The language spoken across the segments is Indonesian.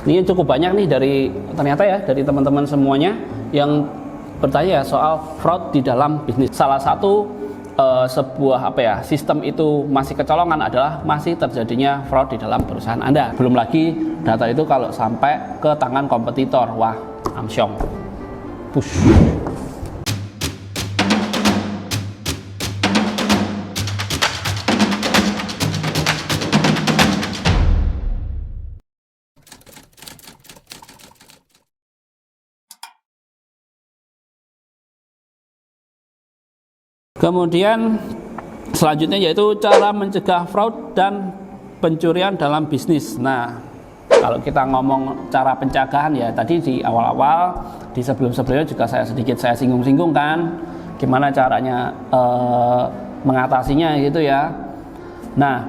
Ini cukup banyak nih ternyata ya dari teman-teman semuanya yang bertanya soal fraud di dalam bisnis. Salah satu sebuah sistem itu masih kecolongan adalah masih terjadinya fraud di dalam perusahaan Anda. Belum lagi data itu kalau sampai ke tangan kompetitor, wah amsyong. Push. Kemudian selanjutnya yaitu cara mencegah fraud dan pencurian dalam bisnis. Nah, kalau kita ngomong cara pencegahan ya tadi di awal-awal, di sebelum-sebelumnya juga saya singgung-singgung kan, gimana caranya mengatasinya gitu ya. Nah,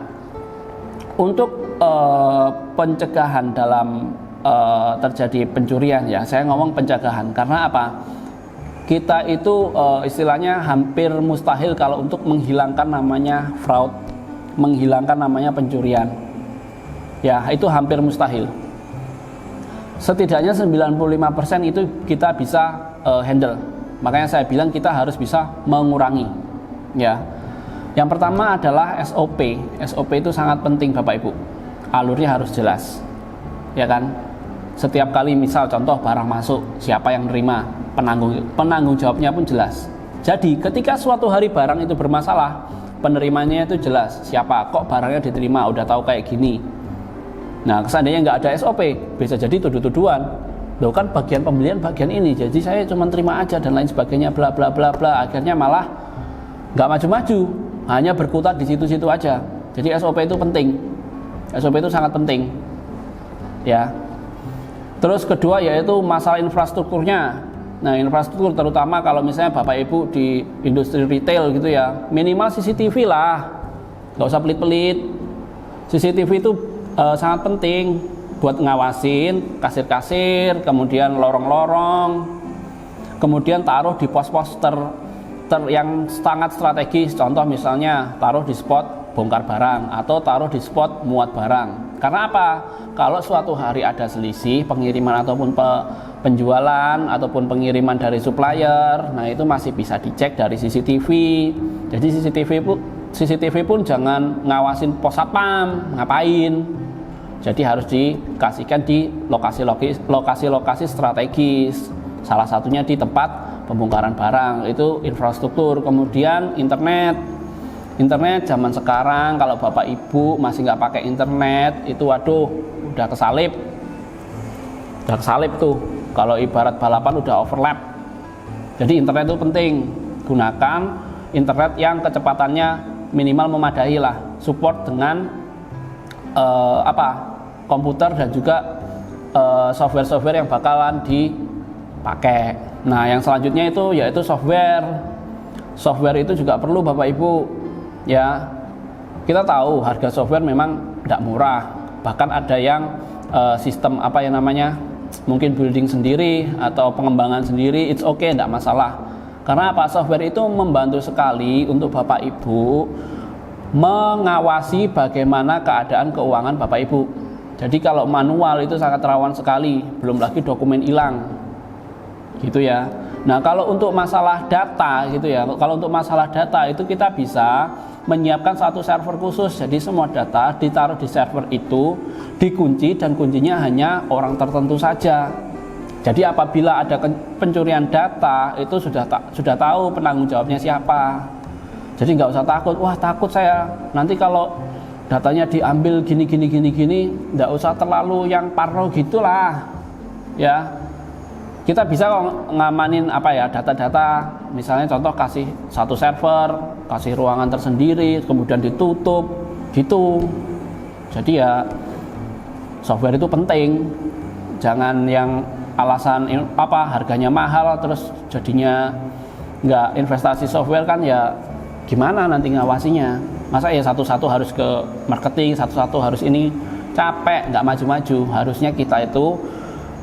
untuk pencegahan dalam terjadi pencurian ya, saya ngomong pencegahan karena apa? Kita itu istilahnya hampir mustahil kalau untuk menghilangkan namanya fraud, menghilangkan namanya pencurian. Ya, itu hampir mustahil. Setidaknya 95% itu kita bisa handle. Makanya saya bilang kita harus bisa mengurangi. Ya. Yang pertama adalah SOP. SOP itu sangat penting Bapak Ibu. Alurnya harus jelas. Ya kan? Setiap kali misal contoh barang masuk, siapa yang nerima, penanggung jawabnya pun jelas. Jadi ketika suatu hari barang itu bermasalah, penerimanya itu jelas, siapa, kok barangnya diterima, udah tahu kayak gini. Nah, seandainya nggak ada SOP, bisa jadi tuduh-tuduhan. Loh kan bagian pembelian bagian ini, jadi saya cuma terima aja dan lain sebagainya, bla bla bla bla. Akhirnya malah nggak maju-maju, hanya berkutat di situ-situ aja. Jadi SOP itu penting. SOP itu sangat penting. Ya. Terus kedua yaitu masalah infrastrukturnya. Nah, infrastruktur terutama kalau misalnya Bapak Ibu di industri retail gitu ya, minimal CCTV lah, nggak usah pelit-pelit. CCTV itu sangat penting buat ngawasin kasir-kasir, kemudian lorong-lorong, kemudian taruh di pos-pos yang sangat strategis. Contoh misalnya taruh di spot bongkar barang atau taruh di spot muat barang. Karena apa? Kalau suatu hari ada selisih pengiriman ataupun penjualan ataupun pengiriman dari supplier, nah itu masih bisa dicek dari CCTV. Jadi CCTV pun jangan ngawasin pos satpam, ngapain. Jadi harus dikasihkan di lokasi-lokasi strategis. Salah satunya di tempat pembongkaran barang, itu infrastruktur. Kemudian internet zaman sekarang kalau Bapak Ibu masih nggak pakai internet itu waduh udah kesalip tuh. Kalau ibarat balapan udah overlap. Jadi internet itu penting, gunakan internet yang kecepatannya minimal memadai lah, support dengan komputer dan juga software-software yang bakalan dipakai. Nah, yang selanjutnya itu yaitu software itu juga perlu Bapak Ibu. Ya, kita tahu harga software memang tidak murah. Bahkan ada yang sistem mungkin building sendiri atau pengembangan sendiri, it's okay, tidak masalah. Karena apa? Software itu membantu sekali untuk Bapak Ibu mengawasi bagaimana keadaan keuangan Bapak Ibu. Jadi kalau manual itu sangat rawan sekali, belum lagi dokumen hilang, gitu ya. Nah, kalau untuk masalah data gitu ya, kalau untuk masalah data itu kita bisa menyiapkan satu server khusus. Jadi semua data ditaruh di server itu, dikunci dan kuncinya hanya orang tertentu saja. Jadi apabila ada pencurian data itu sudah tahu penanggung jawabnya siapa. Jadi nggak usah takut, wah takut saya nanti kalau datanya diambil gini, nggak usah terlalu yang parno gitulah, ya. Kita bisa ngamanin data-data, misalnya contoh kasih satu server, kasih ruangan tersendiri, kemudian ditutup gitu. Jadi ya software itu penting, jangan yang alasan harganya mahal terus jadinya nggak investasi software kan ya gimana nanti ngawasinya. Masa ya satu-satu harus ke marketing, satu-satu harus ini, capek, nggak maju-maju. Harusnya kita itu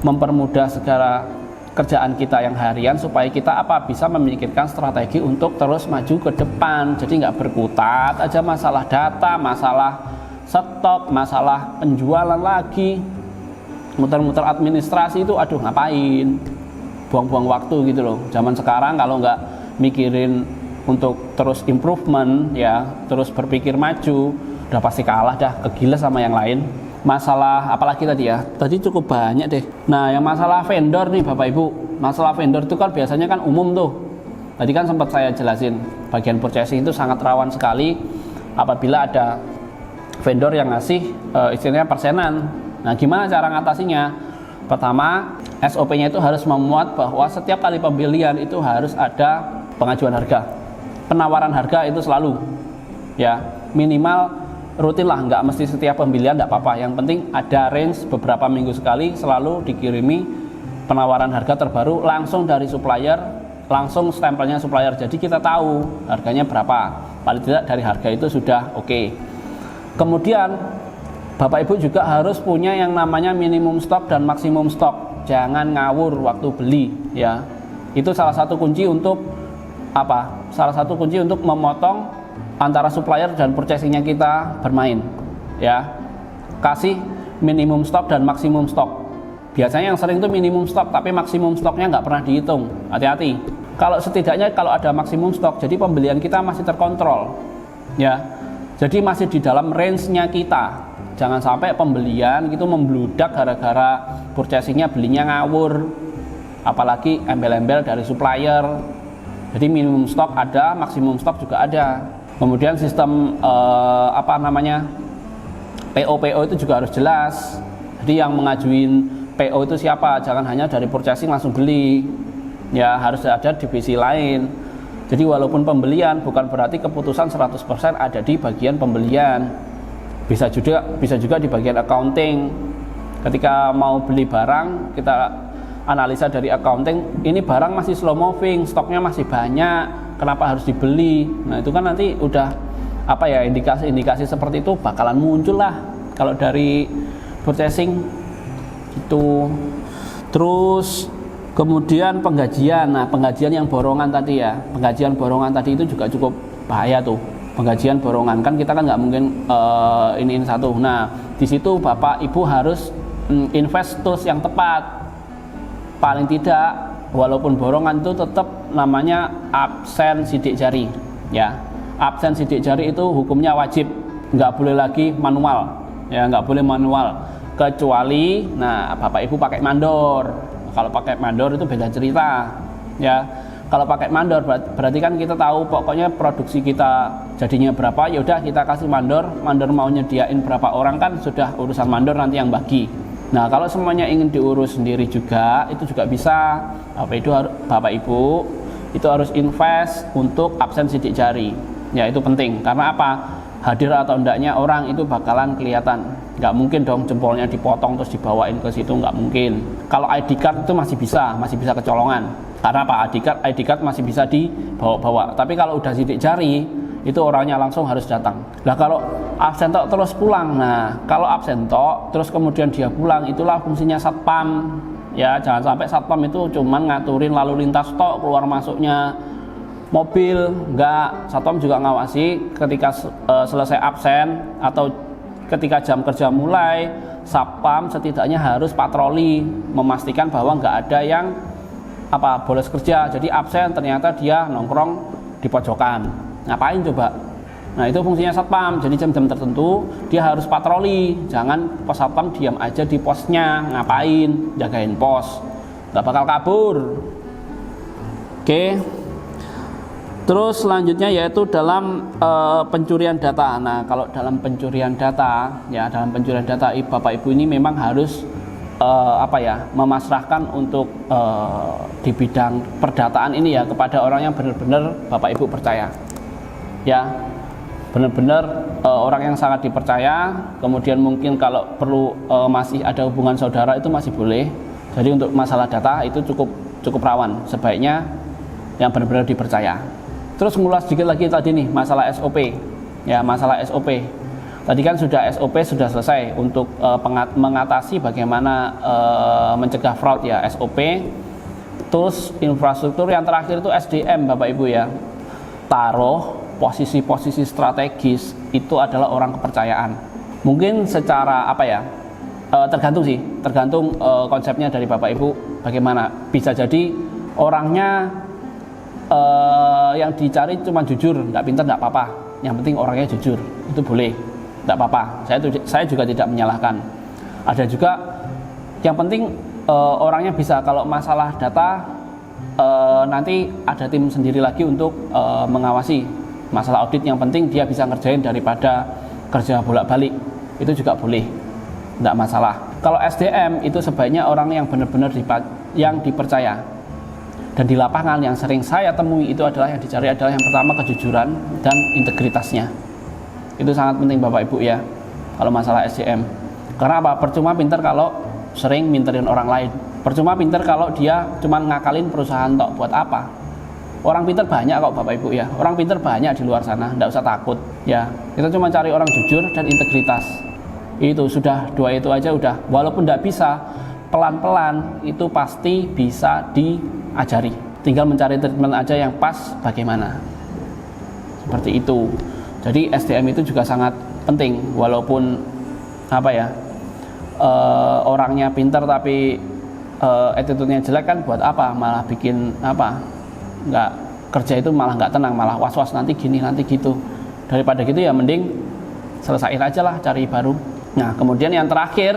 mempermudah segala kerjaan kita yang harian supaya kita bisa memikirkan strategi untuk terus maju ke depan. Jadi nggak berkutat aja masalah data, masalah stok, masalah penjualan lagi. muter-muter administrasi itu aduh ngapain, buang-buang waktu gitu loh. Zaman sekarang kalau nggak mikirin untuk terus improvement ya, terus berpikir maju, udah pasti kalah dah, kegila sama yang lain. Masalah apalagi tadi ya, tadi cukup banyak deh. Nah yang masalah vendor nih Bapak Ibu, masalah vendor itu kan biasanya kan umum tuh. Tadi kan sempat saya jelasin, bagian purchasing itu sangat rawan sekali apabila ada vendor yang ngasih istilahnya persenan. Nah gimana cara ngatasinya? Pertama, SOP-nya itu harus memuat bahwa setiap kali pembelian itu harus ada pengajuan harga, penawaran harga itu selalu ya, minimal rutin lah, nggak mesti setiap pembelian, nggak apa-apa, yang penting ada range beberapa minggu sekali selalu dikirimi penawaran harga terbaru langsung dari supplier, langsung stempelnya supplier, jadi kita tahu harganya berapa, paling tidak dari harga itu sudah oke. Kemudian Bapak Ibu juga harus punya yang namanya minimum stok dan maksimum stok. Jangan ngawur waktu beli ya. Itu salah satu kunci untuk apa? Salah satu kunci untuk memotong antara supplier dan purchasingnya kita bermain ya. Kasih minimum stok dan maksimum stok. Biasanya yang sering itu minimum stok tapi maksimum stoknya nggak pernah dihitung. Hati-hati. Kalau setidaknya kalau ada maksimum stok, jadi pembelian kita masih terkontrol ya. Jadi masih di dalam range-nya kita. Jangan sampai pembelian gitu membludak gara-gara purchasingnya belinya ngawur, apalagi embel-embel dari supplier. Jadi minimum stok ada, maksimum stok juga ada. Kemudian sistem PO itu juga harus jelas. Jadi yang mengajuin PO itu siapa? Jangan hanya dari purchasing langsung beli. Ya harus ada divisi lain. Jadi walaupun pembelian bukan berarti keputusan 100% ada di bagian pembelian. Bisa juga di bagian accounting. Ketika mau beli barang, kita analisa dari accounting, ini barang masih slow moving, stoknya masih banyak, kenapa harus dibeli? Nah itu kan nanti udah indikasi-indikasi seperti itu bakalan muncul lah kalau dari purchasing itu. Terus kemudian penggajian. Nah penggajian yang borongan tadi ya, penggajian borongan tadi itu juga cukup bahaya tuh. Penggajian borongan kan kita kan nggak mungkin ini satu. Nah di situ Bapak Ibu harus invest tools yang tepat. Paling tidak walaupun borongan itu tetap namanya absen sidik jari ya. Absen sidik jari itu hukumnya wajib, nggak boleh lagi manual ya, nggak boleh manual kecuali Bapak Ibu pakai mandor. Kalau pakai mandor itu beda cerita ya. Kalau pakai mandor berarti kan kita tahu pokoknya produksi kita jadinya berapa, yaudah kita kasih mandor mau nyediain berapa orang kan sudah urusan mandor nanti yang bagi. Nah kalau semuanya ingin diurus sendiri juga itu juga bisa. Bapak Ibu itu harus invest untuk absen sidik jari ya, itu penting karena apa? Hadir atau enggaknya orang itu bakalan kelihatan. Nggak mungkin dong jempolnya dipotong terus dibawain ke situ, nggak mungkin. Kalau ID card itu masih bisa kecolongan. Karena apa? ID card masih bisa dibawa-bawa. Tapi kalau udah sidik jari, itu orangnya langsung harus datang. Nah kalau absen tok terus pulang, kalau absen tok terus kemudian dia pulang, itulah fungsinya satpam. Ya jangan sampai satpam itu cuman ngaturin lalu lintas tok, keluar masuknya mobil, enggak. Satpam juga ngawasi ketika selesai absen atau ketika jam kerja mulai, satpam setidaknya harus patroli memastikan bahwa enggak ada yang bolos kerja, jadi absen ternyata dia nongkrong di pojokan. Ngapain coba? Nah itu fungsinya satpam. Jadi jam-jam tertentu dia harus patroli. Jangan pos satpam diam aja di posnya. Ngapain? Jagain pos. Nggak bakal kabur. Oke. Terus selanjutnya yaitu dalam pencurian data. Nah kalau dalam pencurian data Bapak Ibu ini memang harus memasrahkan untuk di bidang perdataan ini ya kepada orang yang benar-benar Bapak Ibu percaya ya, benar-benar orang yang sangat dipercaya. Kemudian mungkin kalau perlu masih ada hubungan saudara itu masih boleh. Jadi untuk masalah data itu cukup rawan, sebaiknya yang benar-benar dipercaya. Terus ngulas sedikit lagi tadi nih masalah SOP ya, masalah SOP. Tadi kan SOP sudah selesai untuk mengatasi bagaimana mencegah fraud ya, SOP. Terus infrastruktur yang terakhir itu SDM Bapak Ibu ya. Taruh posisi-posisi strategis itu adalah orang kepercayaan. Mungkin secara tergantung sih, tergantung konsepnya dari Bapak Ibu bagaimana. Bisa jadi orangnya yang dicari cuma jujur, nggak pintar nggak apa-apa, yang penting orangnya jujur, itu boleh, nggak apa-apa. Saya juga tidak menyalahkan. Ada juga yang penting orangnya bisa, kalau masalah data nanti ada tim sendiri lagi untuk mengawasi masalah audit, yang penting dia bisa ngerjain daripada kerja bolak-balik, itu juga boleh, tidak masalah. Kalau SDM itu sebaiknya orang yang benar-benar yang dipercaya. Dan di lapangan yang sering saya temui itu adalah yang dicari adalah yang pertama kejujuran dan integritasnya. Itu sangat penting Bapak Ibu ya, kalau masalah SDM. Karena apa? Percuma pinter kalau sering minterin orang lain. Percuma pinter kalau dia cuma ngakalin perusahaan tok, buat apa? Orang pinter banyak kok Bapak Ibu ya. Orang pinter banyak di luar sana, tidak usah takut ya. Kita cuma cari orang jujur dan integritas. Itu sudah, dua itu aja udah. Walaupun tidak bisa, pelan-pelan itu pasti bisa diajari. Tinggal mencari treatment aja yang pas bagaimana. Seperti itu. Jadi SDM itu juga sangat penting. Walaupun apa ya, orangnya pintar tapi attitude-nya jelek kan buat apa? Malah bikin apa? Nggak kerja itu malah nggak tenang, malah was-was nanti gini nanti gitu. Daripada gitu ya mending selesain aja lah, cari baru. Nah kemudian yang terakhir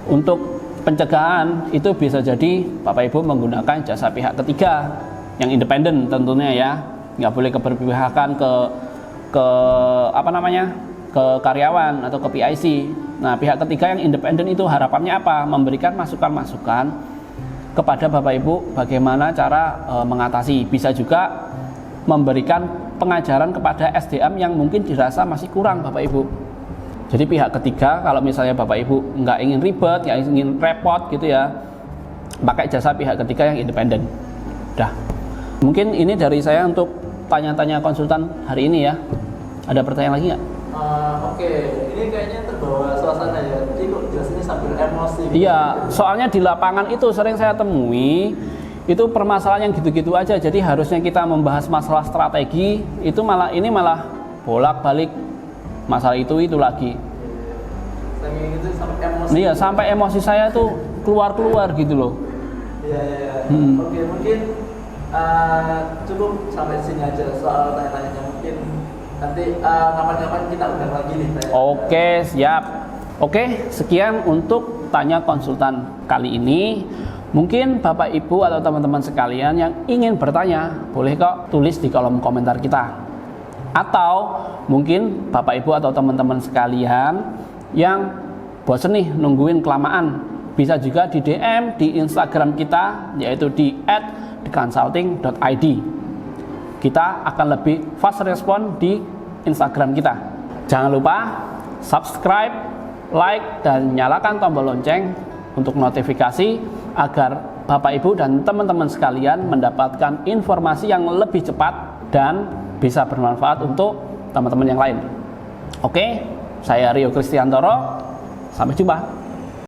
untuk pencegahan itu bisa jadi Bapak Ibu menggunakan jasa pihak ketiga yang independen tentunya ya, nggak boleh keberpihakan ke apa namanya, ke karyawan atau ke PIC. Nah pihak ketiga yang independen itu harapannya apa? Memberikan masukan-masukan kepada Bapak Ibu bagaimana cara mengatasi. Bisa juga memberikan pengajaran kepada SDM yang mungkin dirasa masih kurang Bapak Ibu. Jadi pihak ketiga kalau misalnya Bapak Ibu nggak ingin ribet, nggak ingin repot gitu ya, pakai jasa pihak ketiga yang independen. Dah. Mungkin ini dari saya untuk tanya-tanya konsultan hari ini ya. Ada pertanyaan lagi nggak? Oke, ini kayaknya terbawa suasana ya. Jadi kok jelasnya sambil emosi. Iya, soalnya di lapangan itu sering saya temui itu permasalahan yang gitu-gitu aja. Jadi harusnya kita membahas masalah strategi, itu malah bolak-balik masalah itu lagi. Saking itu sampai emosi. Iya, sampai emosi saya tuh keluar gitu loh. Iya. Oke, mungkin cukup sampai sini aja soal tanya-tanyanya. Mungkin nanti kapan-kapan kita undang lagi nih. Oke, siap. Oke, sekian untuk tanya konsultan kali ini. Mungkin Bapak Ibu atau teman-teman sekalian yang ingin bertanya, boleh kok tulis di kolom komentar kita. Atau mungkin Bapak Ibu atau teman-teman sekalian yang bosen nih nungguin kelamaan, bisa juga di DM di Instagram kita, yaitu di @theconsulting.id. Kita akan lebih fast respon di Instagram kita. Jangan lupa subscribe, like, dan nyalakan tombol lonceng untuk notifikasi agar Bapak Ibu dan teman-teman sekalian mendapatkan informasi yang lebih cepat dan bisa bermanfaat untuk teman-teman yang lain. Oke, saya Rio Kristiantoro. Sampai jumpa.